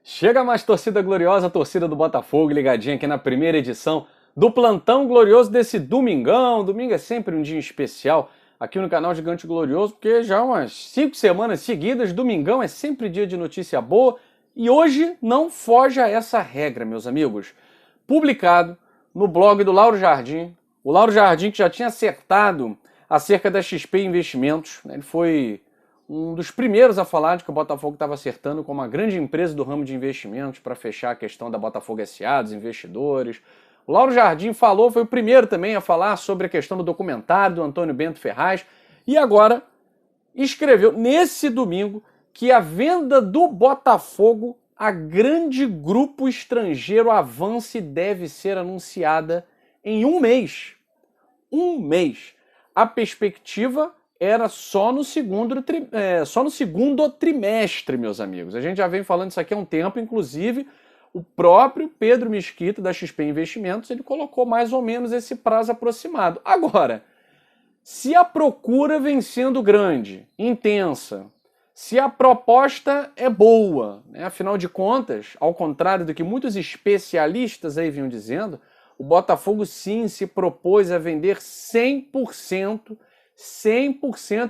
Chega mais torcida gloriosa, torcida do Botafogo, ligadinha aqui na primeira edição do Plantão Glorioso desse domingão. Domingo é sempre um dia especial aqui no canal Gigante Glorioso, porque já umas 5 semanas seguidas, domingão é sempre dia de notícia boa e hoje não foge a essa regra, meus amigos. Publicado no blog do Lauro Jardim, o Lauro Jardim que já tinha acertado acerca da XP Investimentos, né? Ele foi um dos primeiros a falar de que o Botafogo estava acertando como uma grande empresa do ramo de investimentos para fechar a questão da Botafogo S.A., dos investidores. O Lauro Jardim falou, foi o primeiro também a falar sobre a questão do documentário do Antônio Bento Ferraz e agora escreveu nesse domingo que a venda do Botafogo a grande grupo estrangeiro avança e deve ser anunciada em um mês. Um mês. A perspectiva era só no segundo trimestre, meus amigos. A gente já vem falando isso aqui há um tempo, inclusive o próprio Pedro Mesquita, da XP Investimentos, ele colocou mais ou menos esse prazo aproximado. Agora, se a procura vem sendo grande, intensa, se a proposta é boa, né? Afinal de contas, ao contrário do que muitos especialistas aí vinham dizendo, o Botafogo sim se propôs a vender 100%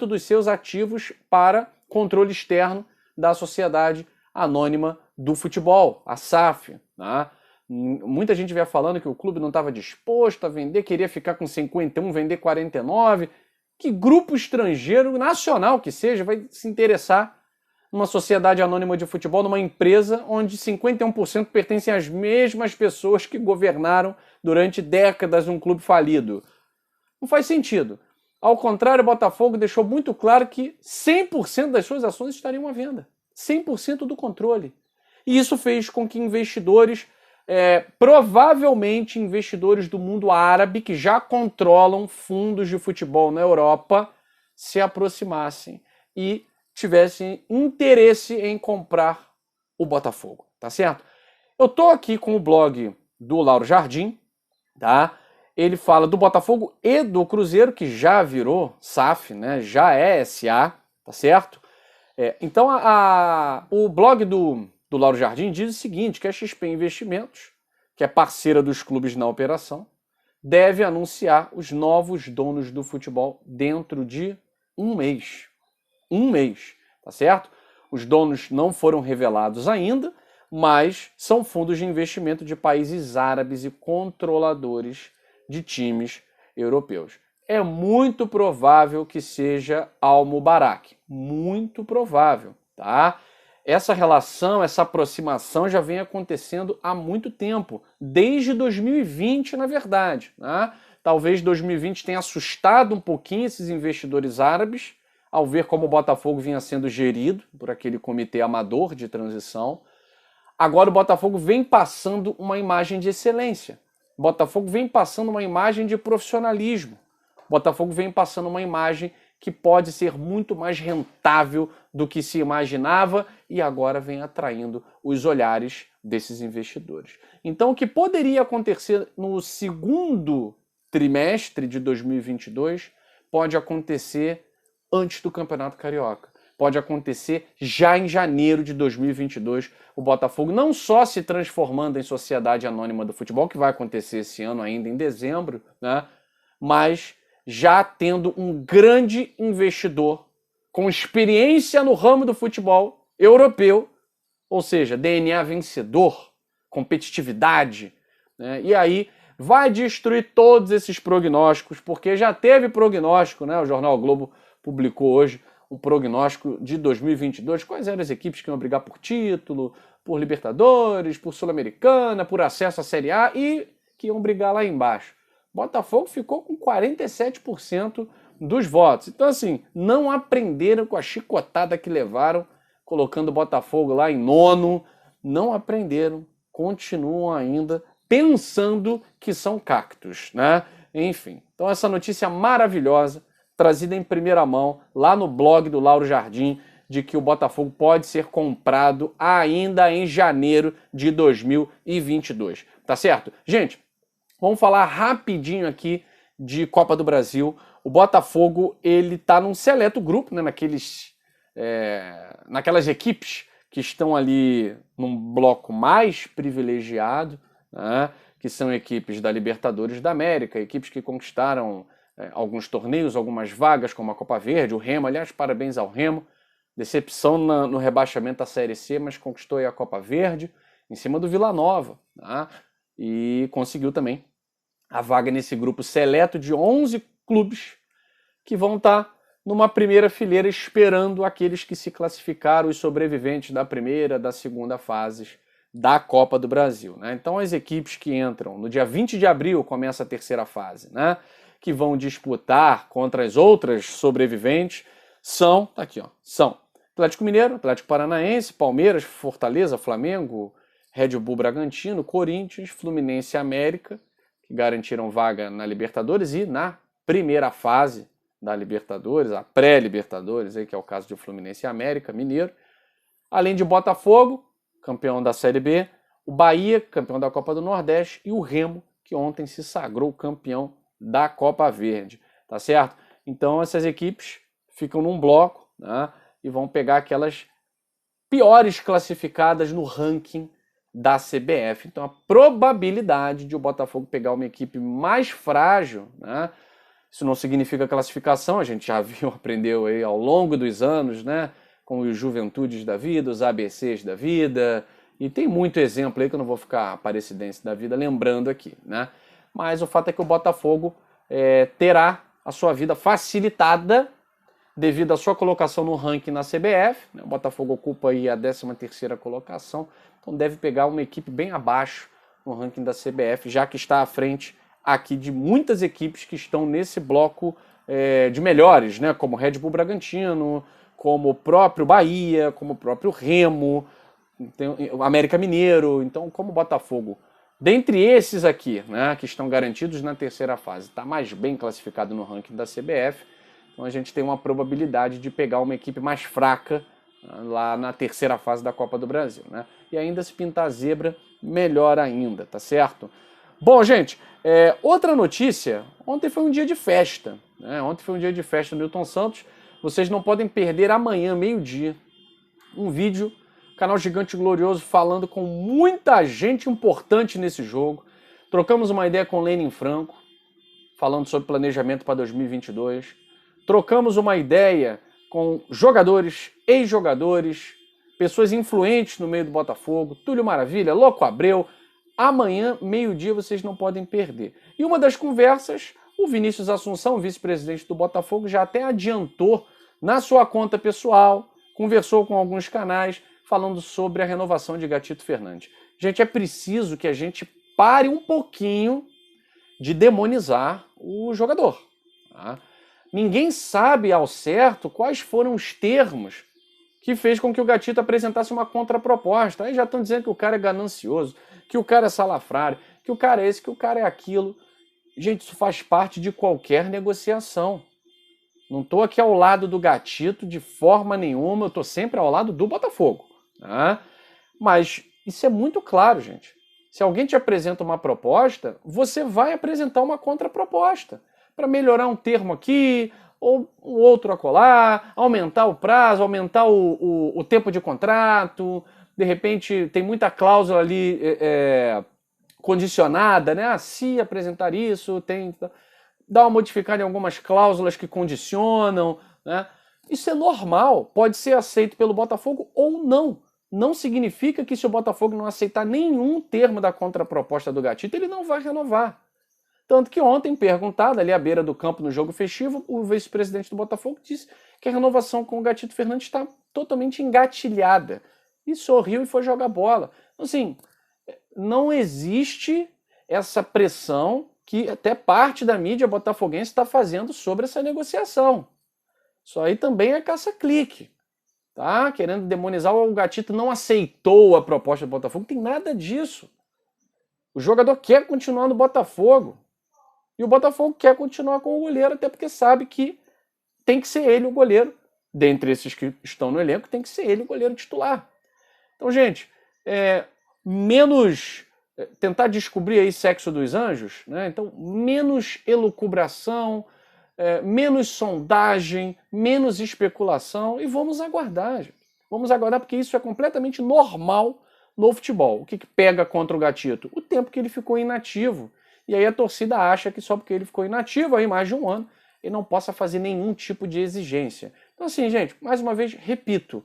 dos seus ativos para controle externo da Sociedade Anônima do Futebol, a SAF. Né? Muita gente vinha falando que o clube não estava disposto a vender, queria ficar com 51, vender 49. Que grupo estrangeiro, nacional que seja, vai se interessar numa sociedade anônima de futebol, numa empresa onde 51% pertencem às mesmas pessoas que governaram durante décadas um clube falido? Não faz sentido. Ao contrário, o Botafogo deixou muito claro que 100% das suas ações estariam à venda. 100% do controle. E isso fez com que investidores, provavelmente investidores do mundo árabe, que já controlam fundos de futebol na Europa, se aproximassem e tivessem interesse em comprar o Botafogo, tá certo? Eu tô aqui com o blog do Lauro Jardim, tá? Ele fala do Botafogo e do Cruzeiro, que já virou SAF, né? Já é SA, tá certo? Então, o blog do Lauro Jardim diz o seguinte, que a XP Investimentos, que é parceira dos clubes na operação, deve anunciar os novos donos do futebol dentro de um mês. Um mês, tá certo? Os donos não foram revelados ainda, mas são fundos de investimento de países árabes e controladores de times europeus. É muito provável que seja Al Mubarak. Muito provável, tá? Essa relação, essa aproximação já vem acontecendo há muito tempo, desde 2020, na verdade. Né? Talvez 2020 tenha assustado um pouquinho esses investidores árabes, ao ver como o Botafogo vinha sendo gerido por aquele comitê amador de transição. Agora o Botafogo vem passando uma imagem de excelência. O Botafogo vem passando uma imagem de profissionalismo. O Botafogo vem passando uma imagem que pode ser muito mais rentável do que se imaginava e agora vem atraindo os olhares desses investidores. Então, o que poderia acontecer no segundo trimestre de 2022 pode acontecer antes do Campeonato Carioca. Pode acontecer já em janeiro de 2022, o Botafogo não só se transformando em sociedade anônima do futebol, que vai acontecer esse ano ainda em dezembro, né? Mas já tendo um grande investidor com experiência no ramo do futebol europeu, ou seja, DNA vencedor, competitividade, né? E aí vai destruir todos esses prognósticos, porque já teve prognóstico, né? O Jornal Globo publicou hoje um prognóstico de 2022, quais eram as equipes que iam brigar por título, por Libertadores, por Sul-Americana, por acesso à Série A e que iam brigar lá embaixo. Botafogo ficou com 47% dos votos. Então, assim, não aprenderam com a chicotada que levaram, colocando o Botafogo lá em nono. Não aprenderam, continuam ainda pensando que são cactos, né? Enfim, então essa notícia maravilhosa, trazida em primeira mão, lá no blog do Lauro Jardim, de que o Botafogo pode ser comprado ainda em janeiro de 2022. Tá certo? Gente, vamos falar rapidinho aqui de Copa do Brasil. O Botafogo, ele tá num seleto grupo, né, naquelas equipes que estão ali num bloco mais privilegiado, né, que são equipes da Libertadores da América, equipes que conquistaram alguns torneios, algumas vagas, como a Copa Verde, o Remo, aliás, parabéns ao Remo, decepção no rebaixamento da Série C, mas conquistou aí a Copa Verde, em cima do Vila Nova, tá? E conseguiu também a vaga nesse grupo seleto de 11 clubes que vão estar numa primeira fileira esperando aqueles que se classificaram, os sobreviventes da primeira, da segunda fases da Copa do Brasil, né? Então as equipes que entram no dia 20 de abril começa a terceira fase, né? Que vão disputar contra as outras sobreviventes são, tá aqui, ó, são Atlético Mineiro, Atlético Paranaense, Palmeiras, Fortaleza, Flamengo, Red Bull Bragantino, Corinthians, Fluminense e América, que garantiram vaga na Libertadores e na primeira fase da Libertadores, a pré-Libertadores, que é o caso de Fluminense e América, Mineiro, além de Botafogo, campeão da Série B, o Bahia, campeão da Copa do Nordeste, e o Remo, que ontem se sagrou campeão da Copa Verde, tá certo? Então essas equipes ficam num bloco, né, e vão pegar aquelas piores classificadas no ranking da CBF. Então a probabilidade de o Botafogo pegar uma equipe mais frágil, né, isso não significa classificação, a gente já viu, aprendeu aí ao longo dos anos, né, com os Juventudes da vida, os ABCs da vida, e tem muito exemplo aí que eu não vou ficar aparecidense da vida lembrando aqui, né? Mas o fato é que o Botafogo terá a sua vida facilitada devido à sua colocação no ranking na CBF, né? O Botafogo ocupa aí a 13ª colocação, então deve pegar uma equipe bem abaixo no ranking da CBF, já que está à frente aqui de muitas equipes que estão nesse bloco de melhores, né? Como Red Bull Bragantino, como o próprio Bahia, como o próprio Remo, o América Mineiro. Então, como o Botafogo, dentre esses aqui, né, que estão garantidos na terceira fase, está mais bem classificado no ranking da CBF, então a gente tem uma probabilidade de pegar uma equipe mais fraca lá na terceira fase da Copa do Brasil, né? E ainda se pintar zebra, melhor ainda, tá certo? Bom, gente, outra notícia, ontem foi um dia de festa, né? Ontem foi um dia de festa do Newton Santos. Vocês não podem perder amanhã, meio-dia, um vídeo, canal Gigante Glorioso, falando com muita gente importante nesse jogo. Trocamos uma ideia com Lênin Franco, falando sobre planejamento para 2022. Trocamos uma ideia com jogadores, ex-jogadores, pessoas influentes no meio do Botafogo, Túlio Maravilha, Louco Abreu. Amanhã, meio-dia, vocês não podem perder. E uma das conversas, o Vinícius Assunção, vice-presidente do Botafogo, já até adiantou na sua conta pessoal, conversou com alguns canais, falando sobre a renovação de Gatito Fernandes. Gente, é preciso que a gente pare um pouquinho de demonizar o jogador. Tá? Ninguém sabe ao certo quais foram os termos que fez com que o Gatito apresentasse uma contraproposta. Aí já estão dizendo que o cara é ganancioso, que o cara é salafrário, que o cara é esse, que o cara é aquilo. Gente, isso faz parte de qualquer negociação. Não estou aqui ao lado do Gatito de forma nenhuma, eu estou sempre ao lado do Botafogo. Tá? Mas isso é muito claro, gente. Se alguém te apresenta uma proposta, você vai apresentar uma contraproposta para melhorar um termo aqui, ou um outro acolá, aumentar o prazo, aumentar o tempo de contrato. De repente, tem muita cláusula ali condicionada, né? Se apresentar isso, tem... Dá uma modificada em algumas cláusulas que condicionam, né? Isso é normal, pode ser aceito pelo Botafogo ou não. Não significa que se o Botafogo não aceitar nenhum termo da contraproposta do Gatito, ele não vai renovar. Tanto que ontem, perguntado ali à beira do campo no jogo festivo, o vice-presidente do Botafogo disse que a renovação com o Gatito Fernandes está totalmente engatilhada. E sorriu e foi jogar bola. Assim, não existe essa pressão que até parte da mídia botafoguense está fazendo sobre essa negociação. Isso aí também é caça-clique. Tá? Querendo demonizar, o Gatito não aceitou a proposta do Botafogo. Não tem nada disso. O jogador quer continuar no Botafogo. E o Botafogo quer continuar com o goleiro, até porque sabe que tem que ser ele o goleiro. Dentre esses que estão no elenco, tem que ser ele o goleiro titular. Então, gente, menos tentar descobrir aí sexo dos anjos, né? Então, menos elucubração, menos sondagem, menos especulação, e vamos aguardar, gente. Vamos aguardar porque isso é completamente normal no futebol. O que pega contra o Gatito? O tempo que ele ficou inativo. E aí a torcida acha que só porque ele ficou inativo aí mais de um ano, ele não possa fazer nenhum tipo de exigência. Então assim, gente, mais uma vez, repito,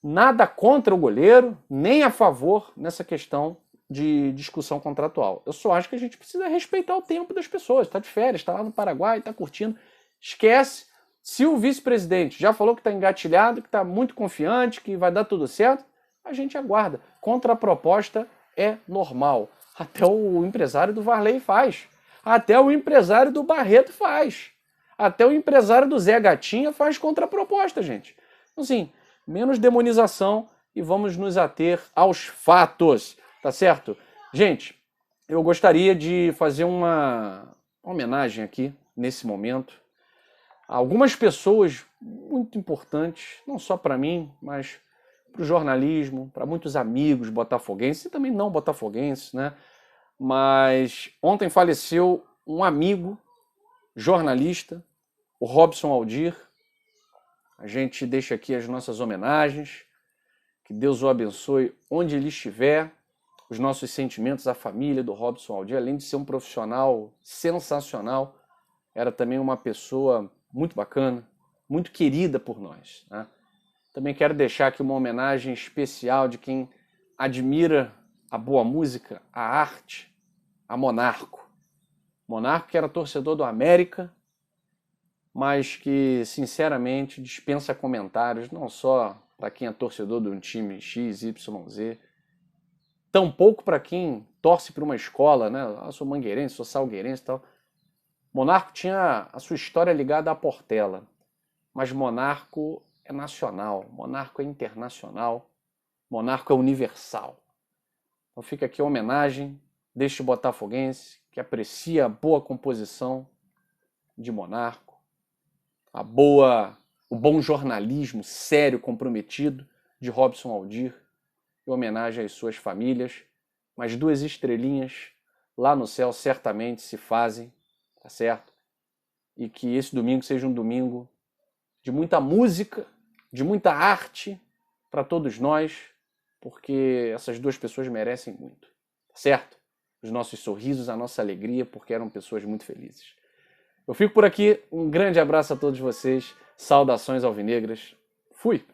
nada contra o goleiro, nem a favor nessa questão de discussão contratual. Eu só acho que a gente precisa respeitar o tempo das pessoas. Está de férias, está lá no Paraguai, está curtindo. Esquece. Se o vice-presidente já falou que está engatilhado, que está muito confiante, que vai dar tudo certo, a gente aguarda. Contraproposta é normal. Até o empresário do Varley faz. Até o empresário do Barreto faz. Até o empresário do Zé Gatinha faz contraproposta, gente. Então, assim, menos demonização e vamos nos ater aos fatos, tá certo? Gente, eu gostaria de fazer uma homenagem aqui, nesse momento, a algumas pessoas muito importantes, não só para mim, mas para o jornalismo, para muitos amigos botafoguenses e também não botafoguenses, né? Mas ontem faleceu um amigo jornalista, o Robson Aldir. A gente deixa aqui as nossas homenagens, que Deus o abençoe onde ele estiver, os nossos sentimentos à família do Robson Aldir, além de ser um profissional sensacional, era também uma pessoa muito bacana, muito querida por nós, né? Também quero deixar aqui uma homenagem especial de quem admira a boa música, a arte, a Monarco. Monarco que era torcedor do América, mas que, sinceramente, dispensa comentários, não só para quem é torcedor de um time X, Y, Z, tampouco para quem torce para uma escola, né? Eu sou mangueirense, sou salgueirense e tal. Monarco tinha a sua história ligada à Portela, mas Monarco é nacional, Monarco é internacional, Monarco é universal. Então fica aqui a homenagem deste botafoguense que aprecia a boa composição de Monarco, o bom jornalismo sério, comprometido de Robson Aldir, em homenagem às suas famílias, mas 2 estrelinhas lá no céu certamente se fazem, tá certo? E que esse domingo seja um domingo de muita música, de muita arte para todos nós, porque essas 2 pessoas merecem muito, tá certo? Os nossos sorrisos, a nossa alegria, porque eram pessoas muito felizes. Eu fico por aqui, um grande abraço a todos vocês, saudações alvinegras, fui!